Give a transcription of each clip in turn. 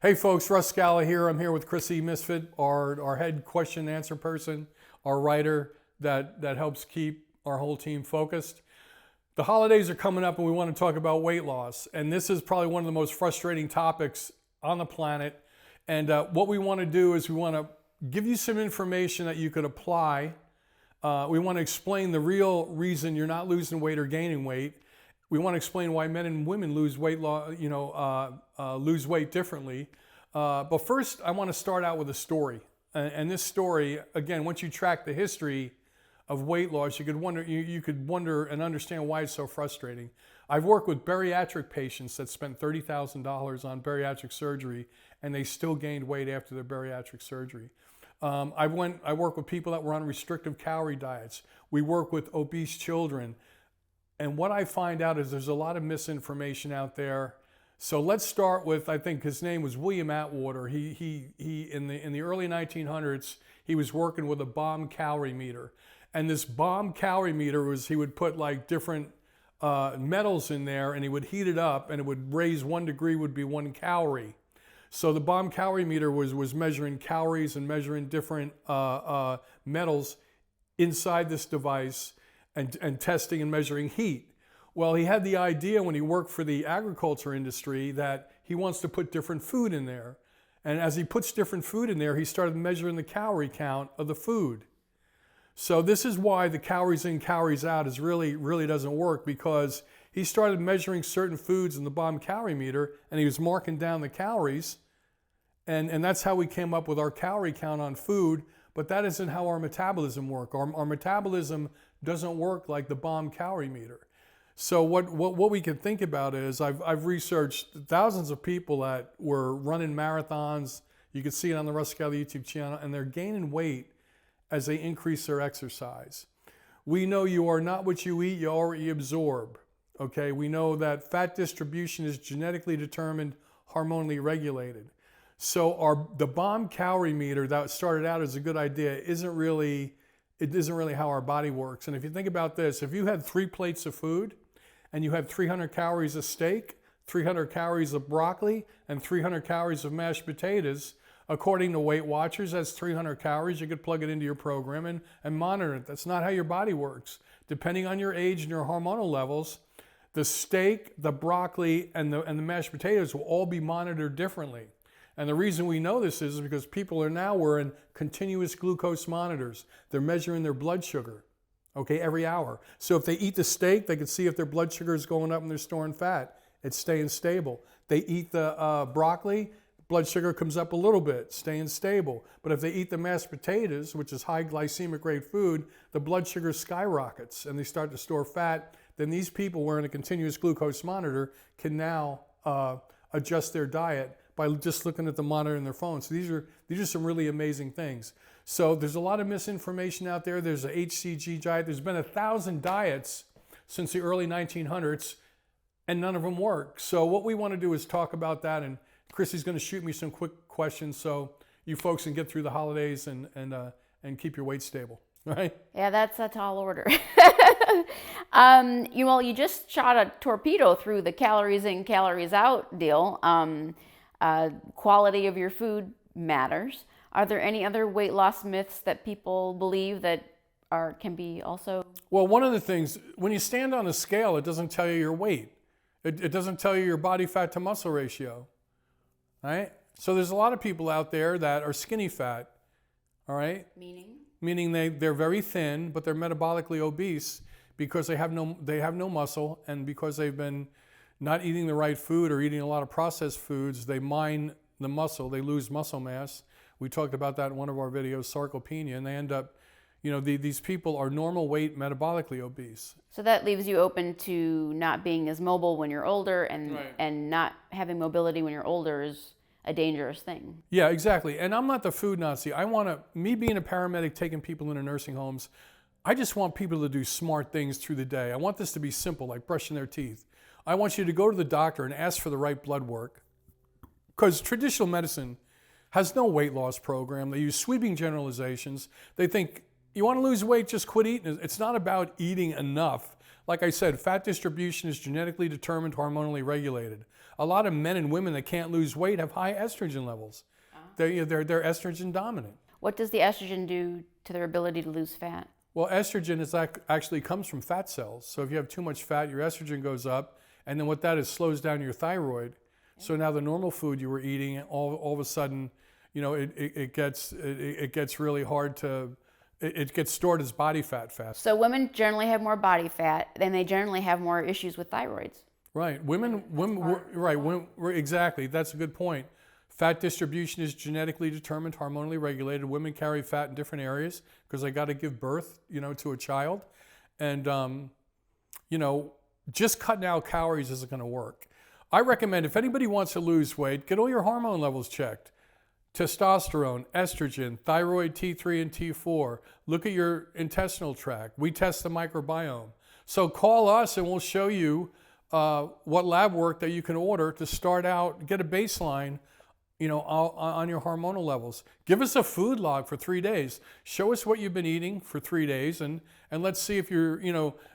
Hey folks, Russ Scala here. I'm here with Chrissy Misfit, our head question and answer person, our writer that helps keep our whole team focused. The holidays are coming up and we want to talk about weight loss. And this is probably one of the most frustrating topics on the planet. And what we want to do is we want to give you some information that you could apply. We want to explain the real reason you're not losing weight or gaining weight. We want to explain why men and women lose weight, lose weight differently. But first, I want to start out with a story. And this story, again, once you track the history of weight loss, you could wonder and understand why it's so frustrating. I've worked with bariatric patients that spent $30,000 on bariatric surgery, and they still gained weight after their bariatric surgery. I work with people that were on restrictive calorie diets. We work with obese children. And what I find out is there's a lot of misinformation out there. So let's start with, I think his name was William Atwater. He in the early 1900s, he was working with a bomb calorie meter. And this bomb calorie meter was, he would put like different metals in there and he would heat it up and it would raise 1 degree would be 1 calorie. So the bomb calorie meter was measuring calories and measuring different metals inside this device and testing and measuring heat. Well, he had the idea when he worked for the agriculture industry that he wants to put different food in there. And as he puts different food in there, he started measuring the calorie count of the food. So this is why the calories in, calories out is really doesn't work, because he started measuring certain foods in the bomb calorie meter and he was marking down the calories. And that's how we came up with our calorie count on food, but that isn't how our metabolism works. Our metabolism doesn't work like the bomb calorie meter. So what we can think about is I've researched thousands of people that were running marathons. You can see it on the Russ Scala YouTube channel, and they're gaining weight as they increase their exercise. We know you are not what you eat, you are what you absorb. Okay, we know that fat distribution is genetically determined, hormonally regulated. So the bomb calorie meter that started out as a good idea isn't really how our body works. And if you think about this, if you had 3 plates of food and you had 300 calories of steak, 300 calories of broccoli, and 300 calories of mashed potatoes, according to Weight Watchers, that's 300 calories. You could plug it into your program and monitor it. That's not how your body works. Depending on your age and your hormonal levels, the steak, the broccoli, and the mashed potatoes will all be monitored differently. And the reason we know this is because people are now wearing continuous glucose monitors. They're measuring their blood sugar, okay, every hour. So if they eat the steak, they can see if their blood sugar is going up and they're storing fat. It's staying stable. They eat the broccoli, blood sugar comes up a little bit, staying stable. But if they eat the mashed potatoes, which is high glycemic rate food, the blood sugar skyrockets and they start to store fat. Then these people wearing a continuous glucose monitor can now adjust their diet by just looking at the monitor in their phone. So these are some really amazing things. So there's a lot of misinformation out there. There's a HCG diet. There's been 1,000 diets since the early 1900s, and none of them work. So what we want to do is talk about that, and Chrissy's going to shoot me some quick questions so you folks can get through the holidays and keep your weight stable. Right? Yeah, that's a tall order. You just shot a torpedo through the calories in, calories out deal. Quality of your food matters. Are there any other weight loss myths that people believe that can be also? Well, one of the things, when you stand on a scale, it doesn't tell you your weight. It doesn't tell you your body fat to muscle ratio, right? So there's a lot of people out there that are skinny fat, all right? Meaning they're very thin, but they're metabolically obese because they have no muscle, and because they've been not eating the right food or eating a lot of processed foods, they mine the muscle, they lose muscle mass. We talked about that in one of our videos, sarcopenia, and they end up, these people are normal weight, metabolically obese. So that leaves you open to not being as mobile when you're older, and Right. and not having mobility when you're older is a dangerous thing. Yeah, exactly. And I'm not the food Nazi. Me being a paramedic, taking people into nursing homes, I just want people to do smart things through the day. I want this to be simple, like brushing their teeth. I want you to go to the doctor and ask for the right blood work, because traditional medicine has no weight loss program. They use sweeping generalizations. They think, you want to lose weight, just quit eating. It's not about eating enough. like I said, fat distribution is genetically determined, hormonally regulated. A lot of men and women that can't lose weight have high estrogen levels. They're estrogen dominant. What does the estrogen do to their ability to lose fat? Well, estrogen actually comes from fat cells. So if you have too much fat, your estrogen goes up, and then what that is slows down your thyroid. So now the normal food you were eating, all of a sudden, it gets really hard to. It gets stored as body fat fast. So women generally have more body fat, and they generally have more issues with thyroids. Right, exactly. That's a good point. Fat distribution is genetically determined, hormonally regulated. Women carry fat in different areas because they got to give birth, to a child, and just cutting out calories isn't going to work. I recommend if anybody wants to lose weight, get all your hormone levels checked. Testosterone, estrogen, thyroid T3 and T4. Look at your intestinal tract. We test the microbiome. So call us and we'll show you what lab work that you can order to start out, get a baseline, on your hormonal levels. Give us a food log for 3 days. Show us what you've been eating for 3 days, and let's see if you're,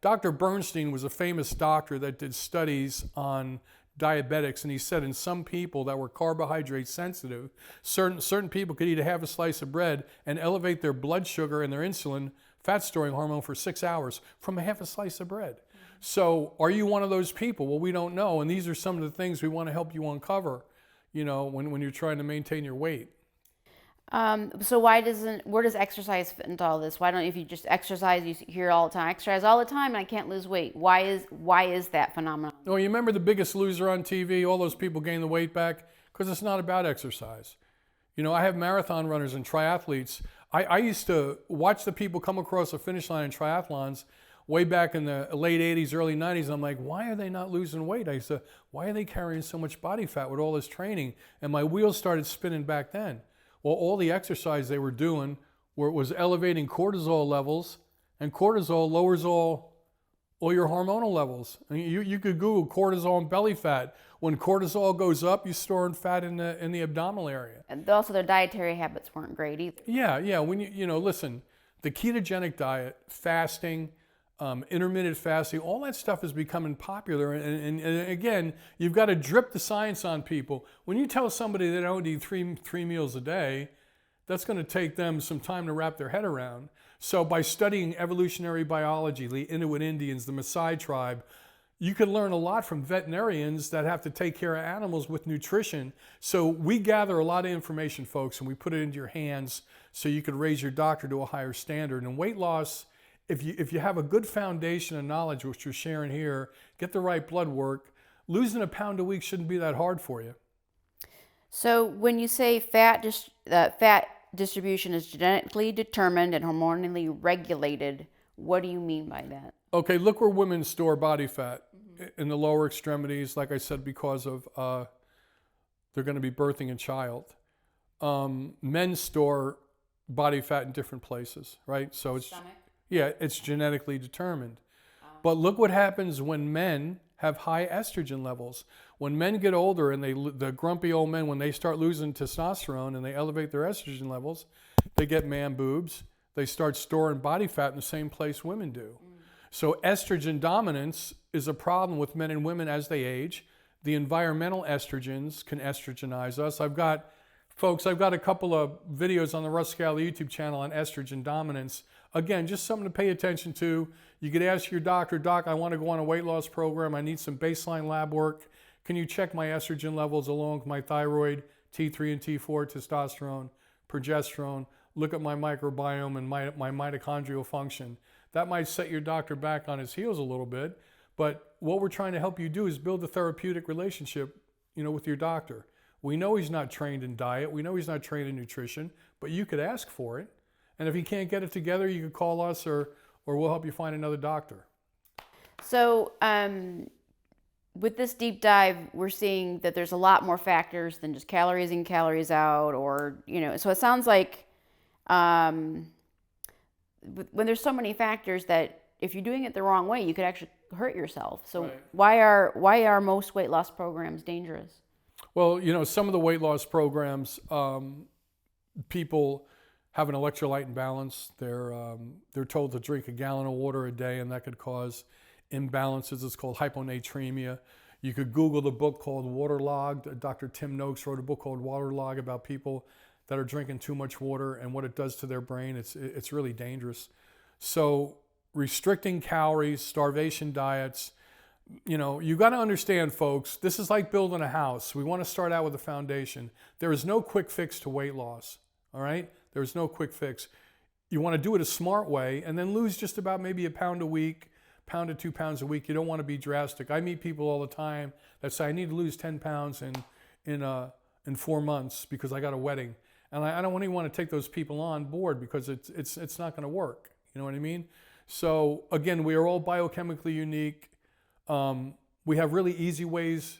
Dr. Bernstein was a famous doctor that did studies on diabetics, and he said in some people that were carbohydrate sensitive, certain people could eat a half a slice of bread and elevate their blood sugar and their insulin fat storing hormone for 6 hours from a half a slice of bread. So are you one of those people? Well, we don't know, and these are some of the things we want to help you uncover, when you're trying to maintain your weight. So where does exercise fit into all this? Why don't, if you just exercise, you hear all the time, exercise all the time and I can't lose weight. Why is that phenomenon? Oh, you remember The Biggest Loser on TV? All those people gain the weight back because it's not about exercise. I have marathon runners and triathletes. I used to watch the people come across the finish line in triathlons way back in the late 80s, early 90s. I'm like, why are they not losing weight? I said, why are they carrying so much body fat with all this training? And my wheels started spinning back then. Well, all the exercise they were doing was elevating cortisol levels, and cortisol lowers all your hormonal levels. I mean, you could Google cortisol and belly fat. When cortisol goes up, you're storing fat in the abdominal area. And also their dietary habits weren't great either. Yeah. When listen, the ketogenic diet, fasting, intermittent fasting, all that stuff is becoming popular. And again, you've got to drip the science on people. When you tell somebody they don't eat three meals a day, that's going to take them some time to wrap their head around. So by studying evolutionary biology, the Inuit Indians, the Maasai tribe, you can learn a lot from veterinarians that have to take care of animals with nutrition. So we gather a lot of information, folks, and we put it into your hands so you could raise your doctor to a higher standard. And weight loss, if you have a good foundation of knowledge, which you're sharing here, get the right blood work, losing a pound a week shouldn't be that hard for you. So when you say fat distribution is genetically determined and hormonally regulated, what do you mean by that? Okay, look where women store body fat. In the lower extremities, like I said, because of they're going to be birthing a child. Men store body fat in different places, right? So it's stomach. Yeah, it's genetically determined. But look what happens when men have high estrogen levels. When men get older and the grumpy old men, when they start losing testosterone and they elevate their estrogen levels, they get man boobs. They start storing body fat in the same place women do. So estrogen dominance is a problem with men and women as they age. The environmental estrogens can estrogenize us. I've got a couple of videos on the Russ Scala YouTube channel on estrogen dominance. Again, just something to pay attention to. You could ask your doctor, Doc, I want to go on a weight loss program. I need some baseline lab work. Can you check my estrogen levels along with my thyroid, T3 and T4, testosterone, progesterone? Look at my microbiome and my mitochondrial function. That might set your doctor back on his heels a little bit. But what we're trying to help you do is build a therapeutic relationship, with your doctor. We know he's not trained in diet. We know he's not trained in nutrition, but you could ask for it. And if he can't get it together, you could call us or we'll help you find another doctor. So with this deep dive, we're seeing that there's a lot more factors than just calories in, calories out, or, so it sounds like when there's so many factors that if you're doing it the wrong way, you could actually hurt yourself. So right. Why are most weight loss programs dangerous? Well, some of the weight loss programs, people have an electrolyte imbalance. They're told to drink a gallon of water a day, and that could cause imbalances. It's called hyponatremia. You could Google the book called Waterlogged. Dr. Tim Noakes wrote a book called Waterlogged about people that are drinking too much water and what it does to their brain. It's really dangerous. So restricting calories, starvation diets, you got to understand, folks, this is like building a house. We want to start out with a foundation. There is no quick fix to weight loss, all right? There is no quick fix. You want to do it a smart way and then lose just about maybe a pound a week, pound to 2 pounds a week. You don't want to be drastic. I meet people all the time that say, I need to lose 10 pounds in 4 months because I got a wedding. And I don't even want to take those people on board because it's not going to work. You know what I mean? So again, we are all biochemically unique. We have really easy ways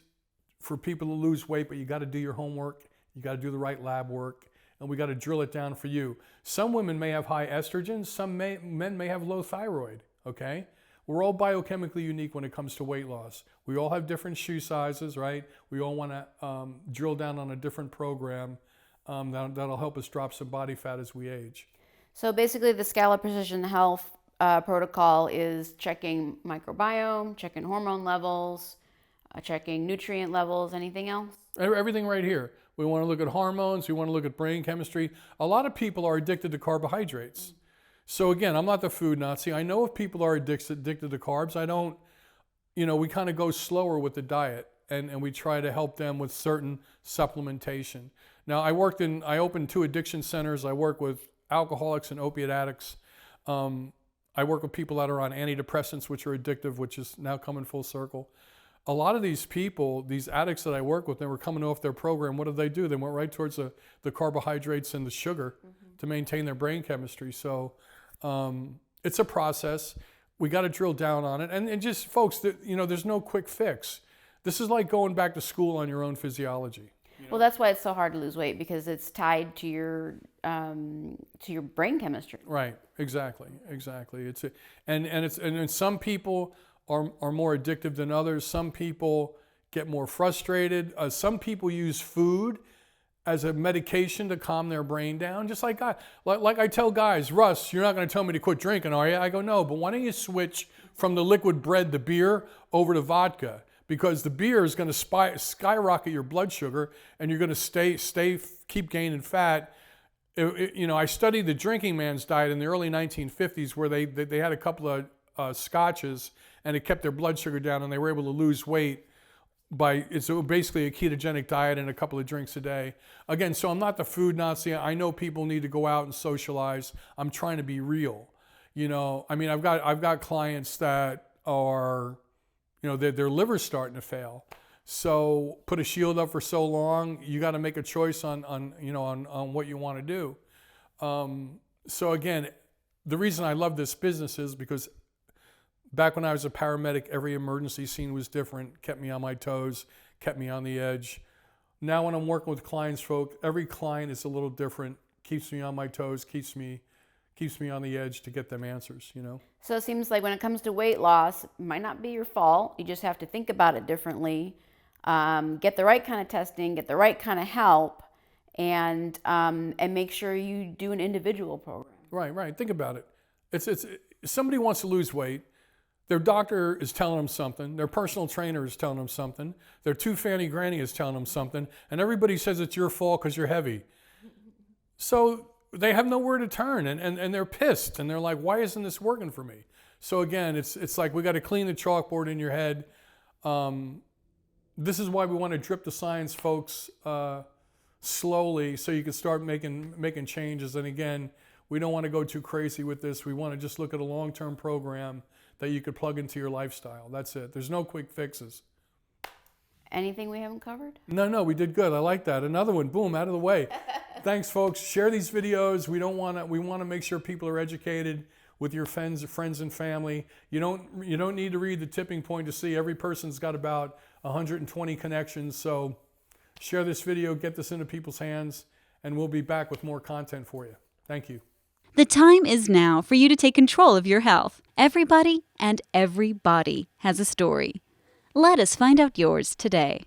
for people to lose weight, but you got to do your homework. You got to do the right lab work, and we got to drill it down for you. Some women may have high estrogen. Some men may have low thyroid. Okay, we're all biochemically unique when it comes to weight loss. We all have different shoe sizes, right? We all want to drill down on a different program that'll help us drop some body fat as we age. So basically, the Scala Precision Health protocol is checking microbiome, checking hormone levels, checking nutrient levels. Anything else? Everything right here. We want to look at hormones. We want to look at brain chemistry. A lot of people are addicted to carbohydrates. So again, I'm not the food Nazi. I know if people are addicted to carbs. I don't, we kind of go slower with the diet and we try to help them with certain supplementation. Now, I opened 2 addiction centers. I work with alcoholics and opiate addicts. I work with people that are on antidepressants, which are addictive, which is now coming full circle. A lot of these people, these addicts that I work with, they were coming off their program. What did they do? They went right towards the carbohydrates and the sugar to maintain their brain chemistry. So it's a process. We got to drill down on it. And just, folks, there's no quick fix. This is like going back to school on your own physiology. Well, that's why it's so hard to lose weight, because it's tied to your brain chemistry. Right. Exactly. And some people are more addictive than others. Some people get more frustrated. Some people use food as a medication to calm their brain down. Just like I tell guys, Russ, you're not going to tell me to quit drinking, are you? I go, no, but why don't you switch from the liquid bread, the beer, over to vodka? Because the beer is going to skyrocket your blood sugar, and you're going to keep gaining fat. I studied the drinking man's diet in the early 1950s, where they had a couple of scotches, and it kept their blood sugar down, and they were able to lose weight it's basically a ketogenic diet and a couple of drinks a day. Again, so I'm not the food Nazi. I know people need to go out and socialize. I'm trying to be real. I've got clients that are, their liver's starting to fail. So put a shield up for so long, you got to make a choice on what you want to do. So again, the reason I love this business is because back when I was a paramedic, every emergency scene was different, kept me on my toes, kept me on the edge. Now when I'm working with clients, every client is a little different, keeps me on my toes, keeps me on the edge to get them answers, So it seems like when it comes to weight loss, it might not be your fault. You just have to think about it differently. Get the right kind of testing, get the right kind of help, and make sure you do an individual program. Right. Think about it. It's somebody wants to lose weight. Their doctor is telling them something. Their personal trainer is telling them something. Their tooth fanny granny is telling them something. And everybody says it's your fault because you're heavy. So they have nowhere to turn, and they're pissed. And they're like, why isn't this working for me? So again, it's like we got to clean the chalkboard in your head. This is why we want to drip the science, folks, slowly, so you can start making changes. And again, we don't want to go too crazy with this. We want to just look at a long-term program that you could plug into your lifestyle. That's it. There's no quick fixes. Anything we haven't covered? No, we did good. I like that. Another one, boom, out of the way. Thanks, folks. Share these videos. We want to make sure people are educated with your friends and family. You don't need to read The Tipping Point to see every person's got about 120 connections. So share this video, get this into people's hands, and we'll be back with more content for you. Thank you. The time is now for you to take control of your health. Everybody and every body has a story. Let us find out yours today.